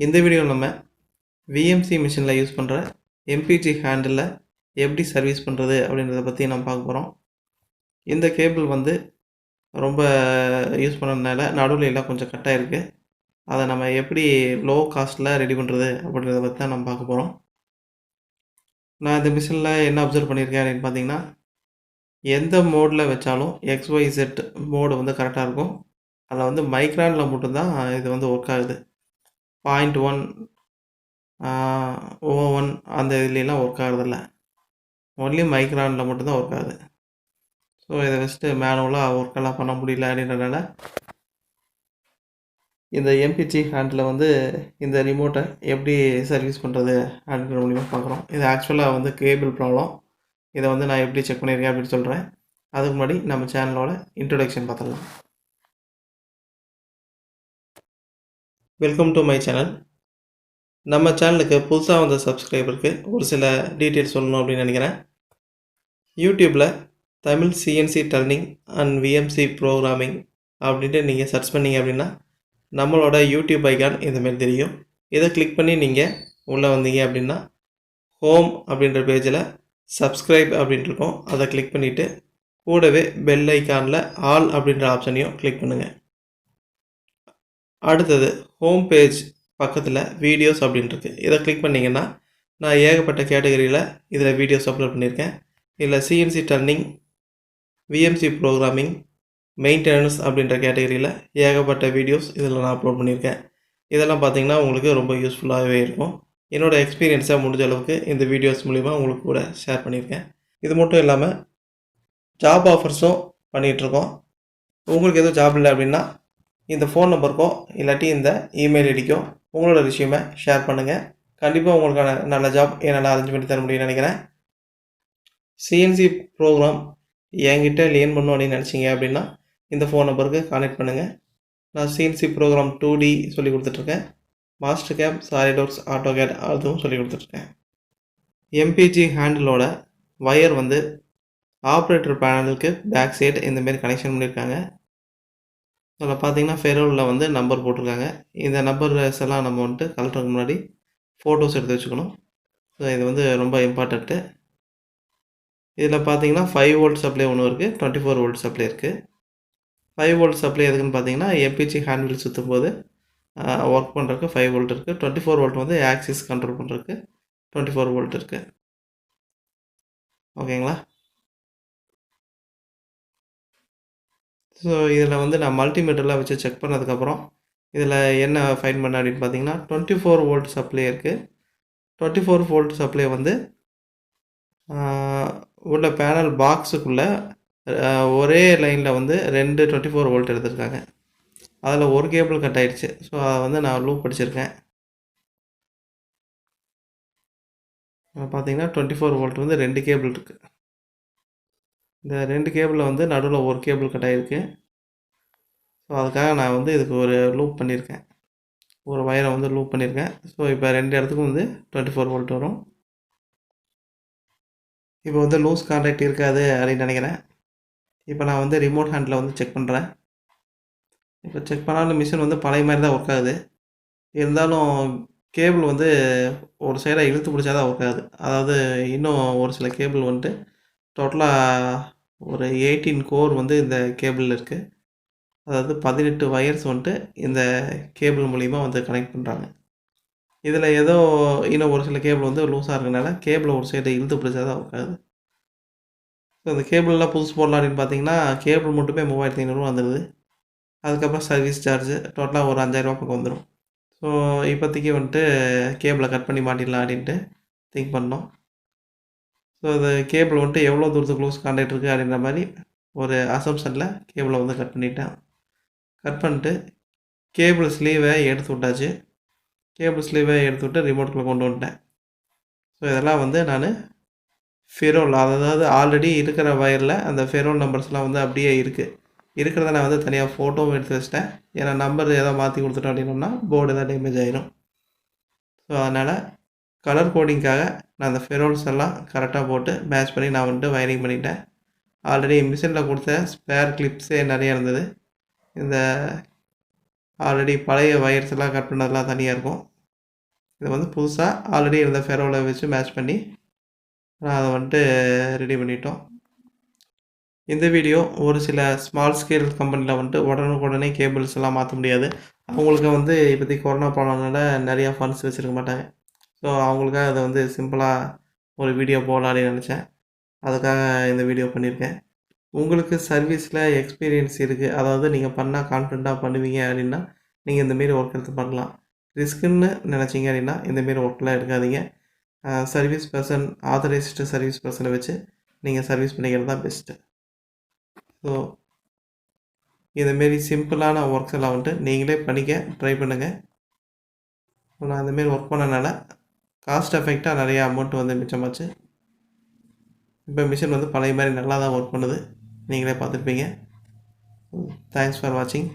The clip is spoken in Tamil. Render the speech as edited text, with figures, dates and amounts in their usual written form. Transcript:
இந்த வீடியோவில் நம்ம விஎம்சி மிஷினில் யூஸ் பண்ணுற எம்பிஜி ஹேண்டில் எப்படி சர்வீஸ் பண்ணுறது அப்படின்றத பற்றி நம்ம பார்க்க போகிறோம். இந்த கேபிள் வந்து ரொம்ப யூஸ் பண்ணதுனால நடுவில் எல்லாம் கொஞ்சம் கட்டாக இருக்குது. அதை நம்ம எப்படி லோ காஸ்ட்டில் ரெடி பண்ணுறது அப்படின்றத பற்றி தான் நம்ம பார்க்க போகிறோம். நான் இந்த மிஷினில் என்ன அப்சர்வ் பண்ணியிருக்கேன் அப்படின்னு பார்த்தீங்கன்னா, எந்த மோடில் வச்சாலும் XYZ மோடு வந்து கரெக்டாக இருக்கும். அதில் வந்து மைக்ரானில் மட்டும்தான் இது வந்து ஒர்க் ஆகுது. 0.1 O1 அந்த இதுலாம் ஒர்க் ஆகிறதில்ல. ஒன்லி மைக்ரானில் மட்டும்தான் ஒர்க் ஆகுது. ஸோ இதை வச்சுட்டு மேனுவலாக ஒர்க்கெல்லாம் பண்ண முடியல அப்படின்றனால இந்த எம்பிஜி ஹேண்டில் வந்து இந்த ரிமோட்டை எப்படி சர்வீஸ் பண்ணுறது அப்படின்ற மூலிமா பார்க்குறோம். இது ஆக்சுவலாக வந்து கேபிள் ப்ராப்ளம். இதை வந்து நான் எப்படி செக் பண்ணியிருக்கேன் அப்படின்னு சொல்கிறேன். அதுக்கு முன்னாடி நம்ம சேனலோட இன்ட்ரொடக்ஷன் பார்த்துடலாம். Welcome to my channel. நம்ம சேனலுக்கு புதுசாக வந்த சப்ஸ்கிரைபருக்கு ஒரு சில டீட்டெயில்ஸ் சொல்லணும் அப்படின்னு நினைக்கிறேன். யூடியூப்பில் Tamil CNC turning and VMC programming அப்படின்ட்டு நீங்கள் சர்ச் பண்ணிங்க அப்படின்னா நம்மளோட யூடியூப் ஐக்கான் இதுமாரி தெரியும். இதை கிளிக் பண்ணி நீங்கள் உள்ளே வந்தீங்க அப்படின்னா ஹோம் அப்படின்ற பேஜில் சப்ஸ்கிரைப் அப்படின்ட்டு இருக்கும். அதை கிளிக் பண்ணிவிட்டு கூடவே பெல் ஐக்கானில் ஆல் அப்படின்ற ஆப்ஷனையும் கிளிக் பண்ணுங்கள். அடுத்தது ஹோம் பேஜ் பக்கத்தில் வீடியோஸ் அப்படின்ட்டு இதை கிளிக் பண்ணிங்கன்னா நான் ஏகப்பட்ட கேட்டகரியில் இதில் வீடியோஸ் அப்லோட் பண்ணியிருக்கேன். இதில் CNC turning, VMC programming, maintenance அப்படின்ற கேட்டகரியில் ஏகப்பட்ட வீடியோஸ் இதில் நான் அப்லோட் பண்ணியிருக்கேன். இதெல்லாம் பார்த்திங்கன்னா உங்களுக்கு ரொம்ப யூஸ்ஃபுல்லாகவே இருக்கும். என்னோடய எக்ஸ்பீரியன்ஸை முடிஞ்ச அளவுக்கு இந்த வீடியோஸ் மூலிமா உங்களுக்கு கூட ஷேர் பண்ணியிருக்கேன். இது மட்டும் இல்லாமல் ஜாப் ஆஃபர்ஸும் பண்ணிகிட்ருக்கோம். உங்களுக்கு எதுவும் ஜாப் இல்லை அப்படின்னா இந்த ஃபோன் நம்பருக்கோ இல்லாட்டி இந்த இமெயில் ஐடிக்கோ உங்களோட ரெஸ்யூமை ஷேர் பண்ணுங்கள். கண்டிப்பாக உங்களுக்கான நல்ல ஜாப் என்னால் அரேஞ்ச் பண்ணி தர முடியும்னு நினைக்கிறேன். சிஎன்சி ப்ரோக்ராம் என்கிட்ட லேர்ன் பண்ணணும் அப்படின்னு நினச்சிங்க அப்படின்னா இந்த ஃபோன் நம்பருக்கு கான்டெக்ட் பண்ணுங்கள். நான் சிஎன்சி ப்ரோக்ராம் 2D சொல்லி கொடுத்துட்ருக்கேன். மாஸ்டர் கேப், சாலிட்வொர்க்ஸ், ஆட்டோகேட் அதுவும் சொல்லி கொடுத்துட்ருக்கேன். எம்பிஜி ஹேண்டிலோட வயர் வந்து ஆப்ரேட்டர் பேனலுக்கு பேக் சைடு இந்தமாரி கனெக்ஷன் பண்ணியிருக்காங்க. அதில் பார்த்தீங்கன்னா ஃபெரோலில் வந்து நம்பர் போட்டிருக்காங்க. இந்த நம்பர்ஸ் எல்லாம் நம்ம வந்துட்டு கலட்டுறதுக்கு முன்னாடி ஃபோட்டோஸ் எடுத்து வச்சுக்கணும். ஸோ இது வந்து ரொம்ப இம்பார்ட்டண்ட்டு. இதில் பார்த்தீங்கன்னா 5 வோல்ட் சப்ளை ஒன்று இருக்குது, 24 வோல்ட் சப்ளை இருக்குது. 5 வோல்ட் சப்ளை எதுக்குன்னு பார்த்தீங்கன்னா எம்பிஜி ஹேண்டில் சுற்றும் போது ஒர்க் பண்ணுறதுக்கு 5 வோல்ட் இருக்குது. 24 வோல்ட் வந்து ஆக்சிஸ் கண்ட்ரோல் பண்ணுறதுக்கு 24 வோல்ட் இருக்குது. ஓகேங்களா? ஸோ இதில் வந்து நான் மல்டிமீட்டரில் வச்சு செக் பண்ணதுக்கப்புறம் இதில் என்ன ஃபைண்ட் பண்ண அப்படின்னு பார்த்தீங்கன்னா 24 வோல்ட் சப்ளை இருக்குது. 24 வோல்ட் சப்ளை வந்து உள்ள பேனல் பாக்ஸுக்குள்ளே ஒரே லைனில் வந்து 2 24 வோல்ட் எடுத்திருக்காங்க. அதில் ஒரு கேபிள் கட் ஆகிடுச்சு. ஸோ அதை வந்து நான் லூப் படிச்சிருக்கேன். பார்த்தீங்கன்னா 24 வோல்ட் வந்து 2 கேபிள் இருக்குது. இந்த 2 கேபிளில் வந்து நடுவில் ஒரு கேபிள் கட் ஆகிருக்கு. ஸோ அதுக்காக நான் வந்து இதுக்கு ஒரு லூப் பண்ணியிருக்கேன். ஒரு வயரை வந்து லூப் பண்ணியிருக்கேன். ஸோ இப்போ 2 இடத்துக்கும் வந்து 24 வோல்ட் வரும். இப்போ வந்து லூஸ் கான்டாக்ட் இருக்காது அப்படின்னு நினைக்கிறேன். இப்போ நான் வந்து ரிமோட் ஹேண்டில் வந்து செக் பண்ணுறேன். இப்போ செக் பண்ணாலும் மிஷின் வந்து பழைய மாதிரி தான் ஒர்க் ஆகுது. இருந்தாலும் கேபிள் வந்து ஒரு சைடாக இழுத்து பிடிச்சா தான் ஒர்க் ஆகுது. அதாவது இன்னும் ஒரு சில கேபிள் வந்துட்டு டோட்டலாக ஒரு 18 கோர் வந்து இந்த கேபிளில் இருக்குது. அதாவது 18 வயர்ஸ் வந்துட்டு இந்த கேபிள் மூலிமா வந்து கனெக்ட் பண்ணுறாங்க. இதில் ஏதோ இன்னும் ஒரு சில கேபிள் வந்து லூஸாக இருக்கிறனால கேபிளை ஒரு சைடு இழுத்து பிடிச்சா தான் ஒர்க் ஆகுது. ஸோ இந்த கேபிள்லாம் புதுசு போடலாம் அப்படின்னு பார்த்தீங்கன்னா கேபிள் மட்டுமே 3500 வந்துடுது. அதுக்கப்புறம் சர்வீஸ் சார்ஜு டோட்டலாக ஒரு 5000 பக்கம் வந்துடும். ஸோ இப்போதைக்கு வந்துட்டு கேபிளை கட் பண்ணி மாட்டிடலாம் அப்படின்ட்டு திங்க் பண்ணோம். ஸோ அது கேபிள் வந்துட்டு எவ்வளோ தூரத்துக்கு லூஸ் கான்டாக்ட் இருக்குது அப்படின்ற மாதிரி ஒரு அசம்ஷனில் கேபிளை வந்து கட் பண்ணிட்டேன். கட் பண்ணிட்டு கேபிள் ஸ்லீவை எடுத்து விட்டாச்சு. கேபிள் ஸ்லீவை எடுத்து விட்டு ரிமோட்டுக்குள்ளே கொண்டு வந்துட்டேன். ஸோ இதெல்லாம் வந்து நான் ஃபெரோல், அதாவது ஆல்ரெடி இருக்கிற வயரில் அந்த ஃபெரோல் நம்பர்ஸ்லாம் வந்து அப்படியே இருக்கிறத நான் வந்து தனியாக ஃபோட்டோவும் எடுத்து வச்சிட்டேன். ஏன்னா நம்பர் எதாவது மாற்றி கொடுத்துட்டோம் அப்படின்னோம்னா போர்டு எதாவது டேமேஜ் ஆகிரும். ஸோ அதனால் கலர் கோடிங்காக நான் அந்த ஃபெரோல்ஸ் எல்லாம் கரெக்டாக போட்டு மேட்ச் பண்ணி நான் வந்துட்டு வயரிங் பண்ணிட்டேன். ஆல்ரெடி மிஷினில் கொடுத்த ஸ்பேர் கிளிப்ஸே நிறையா இருந்தது. இந்த ஆல்ரெடி பழைய வயர்ஸ் எல்லாம் கட் பண்ணதெல்லாம் தனியாக இருக்கும். இதை வந்து புதுசாக ஆல்ரெடி இருந்த ஃபெரோவில் வச்சு மேட்ச் பண்ணி நான் அதை வந்துட்டு ரெடி பண்ணிட்டோம். இந்த வீடியோ ஒரு சில ஸ்மால் ஸ்கேல் கம்பெனியில் வந்துட்டு உடனுக்குடனே கேபிள்ஸ் எல்லாம் மாற்ற முடியாது. அவங்களுக்கு வந்து இப்போதைக்கு கொரோனா போனதுனால நிறையா ஃபண்ட்ஸ் வச்சுருக்க மாட்டாங்க. ஸோ அவங்களுக்காக அதை வந்து சிம்பிளாக ஒரு வீடியோ போடலான்னு நினச்சேன். அதுக்காக இந்த வீடியோ பண்ணியிருக்கேன். உங்களுக்கு சர்வீஸில் எக்ஸ்பீரியன்ஸ் இருக்குது, அதாவது நீங்கள் பண்ணால் கான்ஃபிடண்ட்டாக பண்ணுவீங்க அப்படின்னா நீங்கள் இந்தமாரி ஒர்க் எடுத்து பண்ணலாம். ரிஸ்க்குன்னு நினச்சிங்க அப்படின்னா இந்தமாரி ஒர்க்கெலாம் எடுக்காதீங்க. சர்வீஸ் பர்சன், ஆத்தரைஸ்டு சர்வீஸ் பர்சனை வச்சு நீங்கள் சர்வீஸ் பண்ணிக்கிறது தான் பெஸ்ட்டு. ஸோ இதுமாரி சிம்பிளான ஒர்க்ஸ் எல்லாம் வந்துட்டு நீங்களே பண்ணிக்க ட்ரை பண்ணுங்கள். ஸோ நான் இந்தமாரி ஒர்க் பண்ணனால காஸ்ட் எஃபெக்டாக நிறையா அமௌண்ட் வந்து மிச்சமாச்சு. இப்போ மிஷின் வந்து பழைய மாதிரி நல்லா தான் ஒர்க் பண்ணுது. நீங்களே பார்த்துருப்பீங்க. தேங்க்ஸ் ஃபார் வாட்சிங்.